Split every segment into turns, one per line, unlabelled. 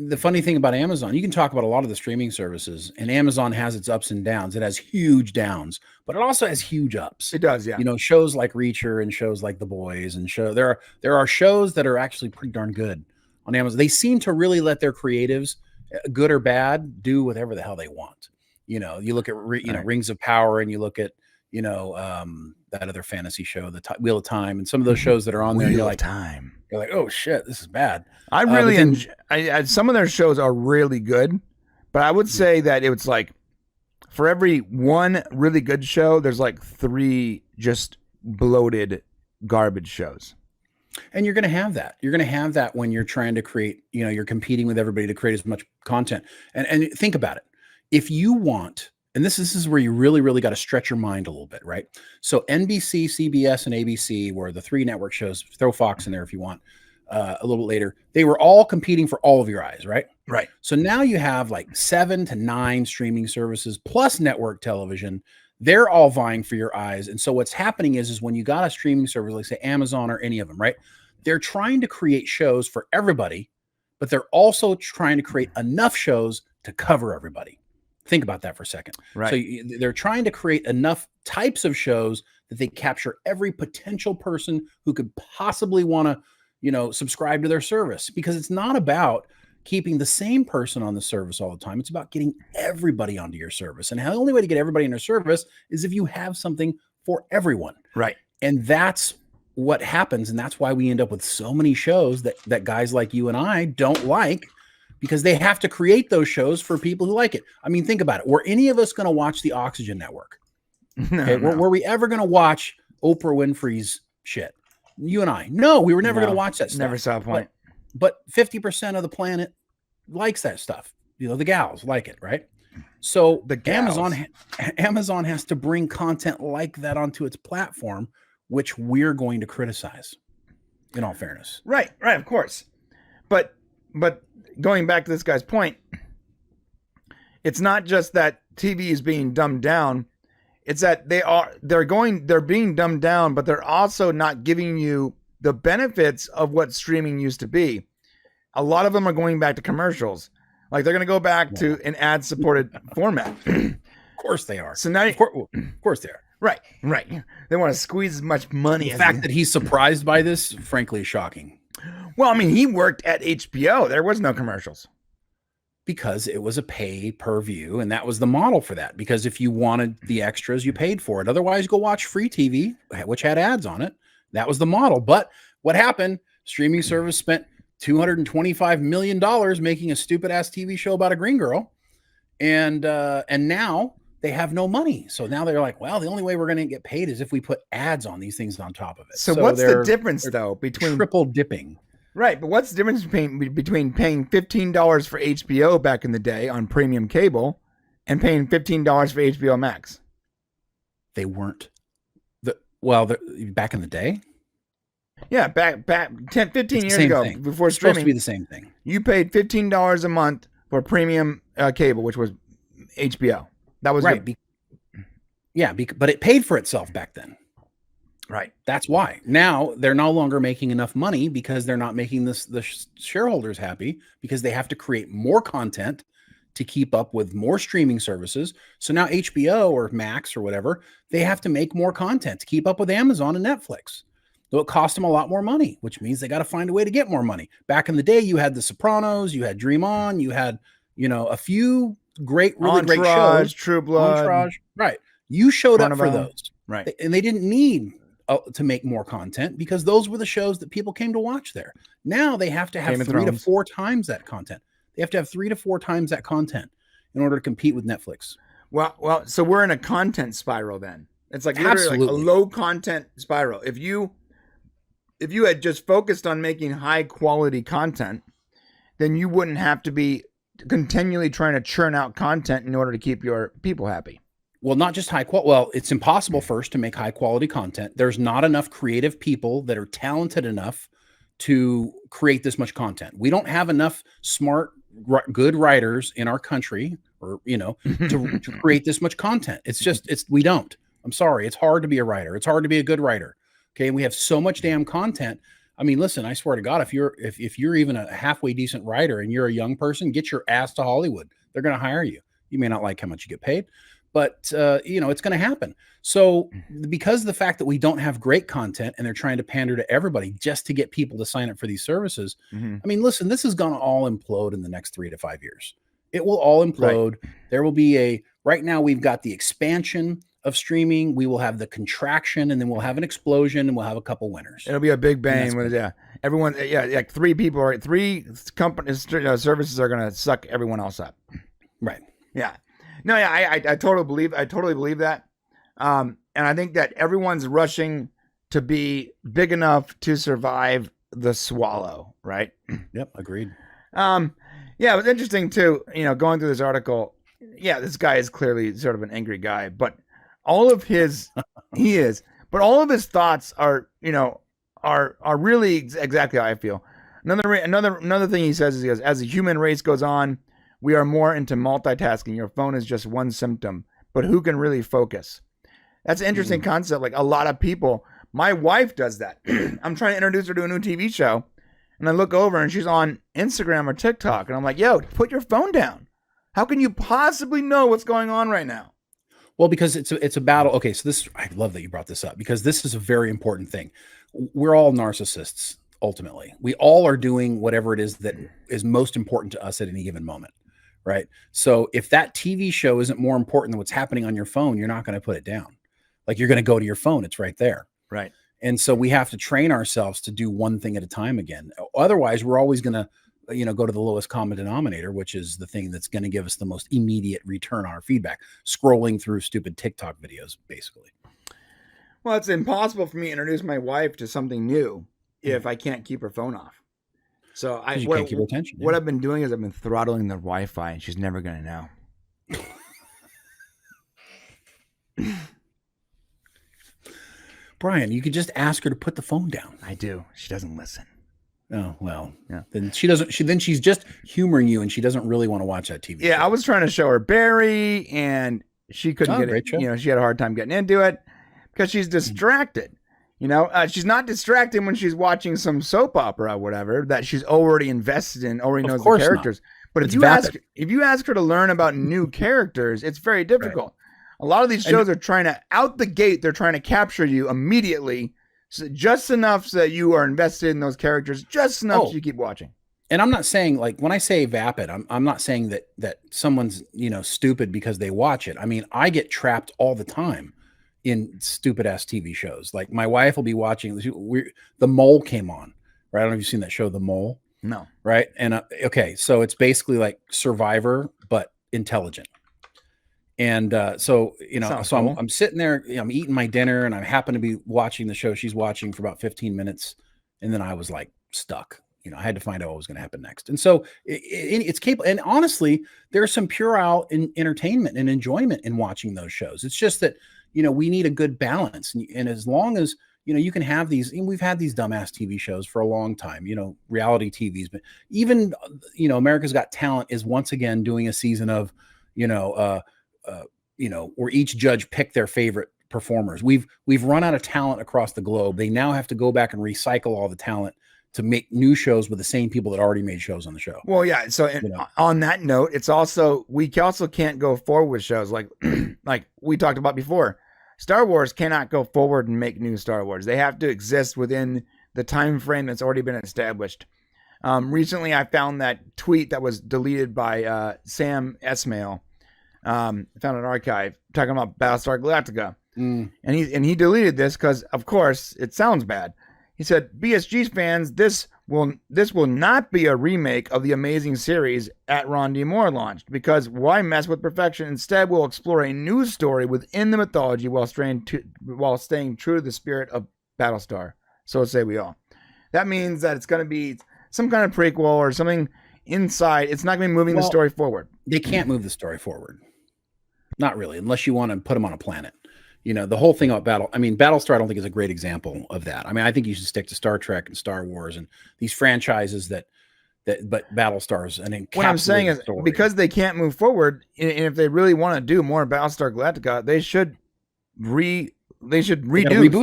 the funny thing about Amazon, you can talk about a lot of the streaming services, and Amazon has its ups and downs. It has huge downs, but it also has huge ups.
It does, yeah.
You know, shows like Reacher and shows like The Boys, and there are shows that are actually pretty darn good on Amazon. They seem to really let their creatives, good or bad, do whatever the hell they want. You know, you look at Rings of Power, and you look at that other fantasy show, Wheel of Time, and some of those shows that are on there. You're like, oh shit, this is bad.
I really enjoy. Some of their shows are really good, but I would say that it's like for every one really good show, there's like 3 just bloated garbage shows.
And you're going to have that. You're going to have that when you're trying to create. You know, you're competing with everybody to create as much content. And think about it. If you want, and this is where you really, really got to stretch your mind a little bit, right? So NBC, CBS, and ABC were the 3 network shows. Throw Fox in there if you want. A little bit later, they were all competing for all of your eyes, right?
Right.
So now you have like 7 to 9 streaming services plus network television. They're all vying for your eyes. And so what's happening is when you got a streaming service, like say Amazon or any of them, right? They're trying to create shows for everybody, but they're also trying to create enough shows to cover everybody. Think about that for a second.
Right.
So they're trying to create enough types of shows that they capture every potential person who could possibly want to, subscribe to their service, because it's not about keeping the same person on the service all the time. It's about getting everybody onto your service. And the only way to get everybody in your service is if you have something for everyone.
Right.
And that's what happens. And that's why we end up with so many shows that guys like you and I don't like, because they have to create those shows for people who like it. I mean, think about it. Were any of us going to watch the Oxygen Network?
No.
Were we ever going to watch Oprah Winfrey's shit? You and I? No, we were never going to watch that stuff.
Never saw a point.
But 50% of the planet likes that stuff. The gals like it, right? So Amazon has to bring content like that onto its platform, which we're going to criticize, in all fairness.
Right, of course. But going back to this guy's point, it's not just that TV is being dumbed down. It's that they're being dumbed down, but they're also not giving you the benefits of what streaming used to be. A lot of them are going back to commercials. Like they're going to go back to an ad-supported format.
Of course they are.
So now,
of course they are.
Right. They want to squeeze as much money.
The fact that he's surprised by this, frankly, is shocking.
Well, I mean, he worked at HBO. There was no commercials.
Because it was a pay per view, and that was the model for that. Because if you wanted the extras, you paid for it. Otherwise, go watch free TV, which had ads on it. That was the model. But what happened? Streaming service spent $225 million making a stupid ass TV show about a green girl, and now they have no money. So now they're like, well, the only way we're going to get paid is if we put ads on these things on top of it.
So what's the difference though between
triple dipping?
Right, but what's the difference between paying $15 for HBO back in the day on premium cable and paying $15 for HBO Max?
They weren't back in the day.
Yeah, back 10, 15 years ago, before
it's
streaming,
supposed to be the same thing.
You paid $15 a month for premium cable, which was HBO. That was
right. But it paid for itself back then.
Right.
That's why. Now they're no longer making enough money because they're not making the shareholders happy, because they have to create more content to keep up with more streaming services. So now HBO or Max or whatever, they have to make more content to keep up with Amazon and Netflix. So it cost them a lot more money, which means they got to find a way to get more money. Back in the day, you had The Sopranos, you had Dream On, you had, a few great shows.
True Blood.
Entourage. Right. You showed up for those.
Right.
And they didn't need to make more content, because those were the shows that people came to watch there. Now they have to have 3 to 4 times that content. They have to have 3 to 4 times that content in order to compete with Netflix.
Well, so we're in a content spiral then. It's like literally like a low content spiral. If you had just focused on making high quality content, then you wouldn't have to be continually trying to churn out content in order to keep your people happy.
Well, not just high quality. Well, it's impossible first to make high quality content. There's not enough creative people that are talented enough to create this much content. We don't have enough smart, good writers in our country, or, to create this much content. We don't. I'm sorry. It's hard to be a writer. It's hard to be a good writer. Okay. And we have so much damn content I mean, listen, I swear to God, if you're even a halfway decent writer and you're a young person, get your ass to Hollywood. They're going to hire you. You may not like how much you get paid, but it's going to happen. So because of the fact that we don't have great content and they're trying to pander to everybody just to get people to sign up for these services,
Mm-hmm.
I mean, listen, this is going to all implode in the next 3 to 5 years. It will all implode. Right. There will be right now we've got the expansion of streaming. We will have the contraction, and then we'll have an explosion, and we'll have a couple winners.
It'll be a big bang with everyone. Yeah, like three companies, services are going to suck everyone else up.
Right.
Yeah. No. Yeah. I totally believe. that. And I think that everyone's rushing to be big enough to survive the swallow. Right.
Yep. Agreed.
Yeah, it was interesting too. Going through this article. Yeah, this guy is clearly sort of an angry guy, but all of his but all of his thoughts are really exactly how I feel. Another thing he says is, he goes, as the human race goes on, we are more into multitasking. Your phone is just one symptom, but who can really focus? That's an interesting concept. Like a lot of people, my wife does that. I'm trying to introduce her to a new TV show, and I look over and she's on Instagram or TikTok, and I'm like, yo, put your phone down. How can you possibly know what's going on right now?
Well, because it's a battle. Okay, so I love that you brought this up, because this is a very important thing. We're all narcissists, ultimately. We all are doing whatever it is that is most important to us at any given moment, right? So if that TV show isn't more important than what's happening on your phone, you're not going to put it down. Like, you're going to go to your phone. It's right there.
Right.
And so we have to train ourselves to do one thing at a time again. Otherwise, we're always going to go to the lowest common denominator, which is the thing that's going to give us the most immediate return on our feedback, scrolling through stupid TikTok videos, basically.
Well, it's impossible for me to introduce my wife to something new if I can't keep her phone off. So
you can't keep her attention.
What I've been doing is I've been throttling the Wi-Fi, and she's never going to know.
Brian, you could just ask her to put the phone down.
I do. She doesn't listen.
Oh, well,
yeah.
Then she doesn't. Then she's just humoring you, and she doesn't really want to watch that TV.
Yeah,
show.
I was trying to show her Barry, and she couldn't get it.
Show.
She had a hard time getting into it because she's distracted. She's not distracted when she's watching some soap opera or whatever that she's already invested in, already knows the characters. Not. But if you ask her to learn about new characters, it's very difficult. Right. A lot of these shows are trying to, out the gate, they're trying to capture you immediately. So just enough so that you are invested in those characters, just enough so you keep watching.
And I'm not saying, like, when I say vapid, I'm not saying that someone's stupid because they watch it. I mean, I get trapped all the time in stupid ass TV shows. Like, my wife will be watching. The Mole came on, right? I don't know if you've seen that show, The Mole.
No.
Right. And okay, so it's basically like Survivor but intelligent. And so cool. I'm sitting there, I'm eating my dinner, and I happen to be watching the show she's watching for about 15 minutes. And then I was like stuck. I had to find out what was going to happen next. And so it's capable. And honestly, there's some pure out entertainment and enjoyment in watching those shows. It's just that, we need a good balance. And as long as, you can have these, and we've had these dumbass TV shows for a long time, reality TVs, but even, America's Got Talent is once again doing a season of, where each judge picked their favorite performers. We've run out of talent across the globe. They now have to go back and recycle all the talent to make new shows with the same people that already made shows on the show.
Well, yeah. So on that note, we also can't go forward with shows like like we talked about before. Star Wars cannot go forward and make new Star Wars. They have to exist within the time frame that's already been established. Recently, I found that tweet that was deleted by Sam Esmail. Found an archive talking about Battlestar Galactica, and he deleted this because, of course, it sounds bad. He said, "BSG fans, this will not be a remake of the amazing series at Ron D. Moore launched, because why mess with perfection? Instead, we'll explore a new story within the mythology while staying true to the spirit of Battlestar. So say we all." That means that it's going to be some kind of prequel or something inside. It's not going to be moving the story forward.
They can't move the story forward. Not really, unless you want to put them on a planet. The whole thing about Battlestar, I don't think is a great example of that. I mean, I think you should stick to Star Trek and Star Wars and these franchises but Battlestar is an encapsulated
What I'm saying is,
story. Because
they can't move forward, and if they really want to do more Battlestar Galactica, they should reboot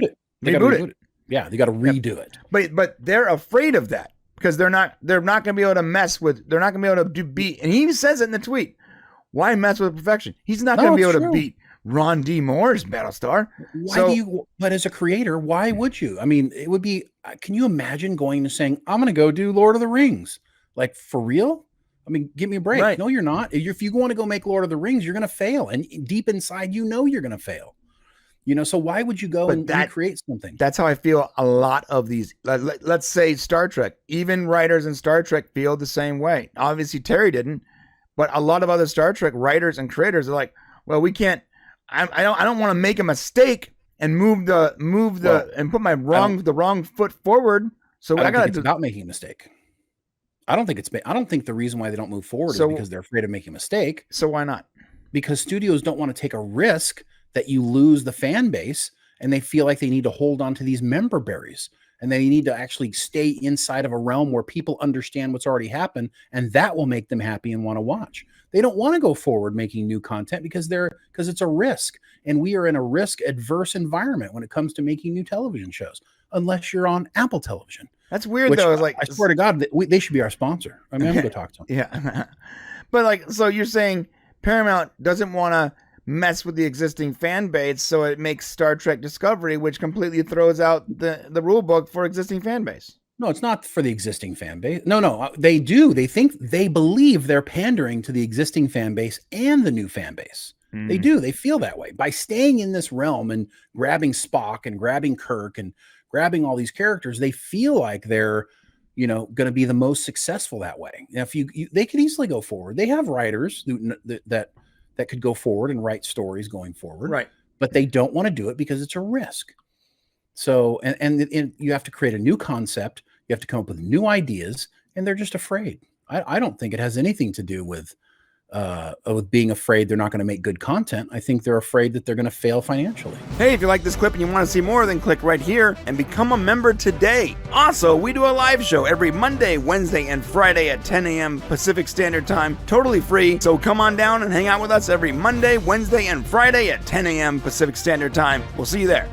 it.
They got to reboot it. Yeah, they got to redo it.
But they're afraid of that because they're not going to be able to mess with. They're not going to be able to beat. And he says it in the tweet. Why mess with perfection? He's not going to be able to beat Ron D. Moore's Battlestar.
But as a creator, why would you? I mean, it would be, can you imagine going and saying, I'm going to go do Lord of the Rings? Like, for real? I mean, give me a break. Right. No, you're not. If you want to go make Lord of the Rings, you're going to fail. And deep inside, you're going to fail. So why would you go and create something?
That's how I feel a lot of these. Let's say Star Trek. Even writers in Star Trek feel the same way. Obviously, Terry didn't. But a lot of other Star Trek writers and creators are like, well, we can't. I don't want to make a mistake and move the and put the wrong foot forward. So I got to
about making a mistake. I don't think the reason why they don't move forward is because they're afraid of making a mistake.
So why not?
Because studios don't want to take a risk that you lose the fan base, and they feel like they need to hold on to these member berries. And they need to actually stay inside of a realm where people understand what's already happened, and that will make them happy and want to watch. They don't want to go forward making new content because it's a risk, and we are in a risk-adverse environment when it comes to making new television shows, unless you're on Apple Television.
That's weird, though.
I swear to God, they should be our sponsor. I mean, I'm going to talk to them.
Yeah, but so you're saying Paramount doesn't want to mess with the existing fan base, so it makes Star Trek Discovery, which completely throws out the rule book for existing fan base.
No, it's not for the existing fan base. No, they do. They believe they're pandering to the existing fan base and the new fan base. They do. They feel that way by staying in this realm and grabbing Spock and grabbing Kirk and grabbing all these characters. They feel like they're, going to be the most successful that way. Now, if they could easily go forward. They have writers that could go forward and write stories going forward.
Right.
But they don't want to do it because it's a risk. So, and you have to create a new concept. You have to come up with new ideas, and they're just afraid. I don't think it has anything to do with being afraid they're not going to make good content. I think they're afraid that they're going to fail financially.
Hey, if you like this clip and you want to see more, then click right here and become a member today. Also, we do a live show every Monday, Wednesday, and Friday at 10 a.m. Pacific Standard Time, totally free. So come on down and hang out with us every Monday, Wednesday, and Friday at 10 a.m. Pacific Standard Time. We'll see you there.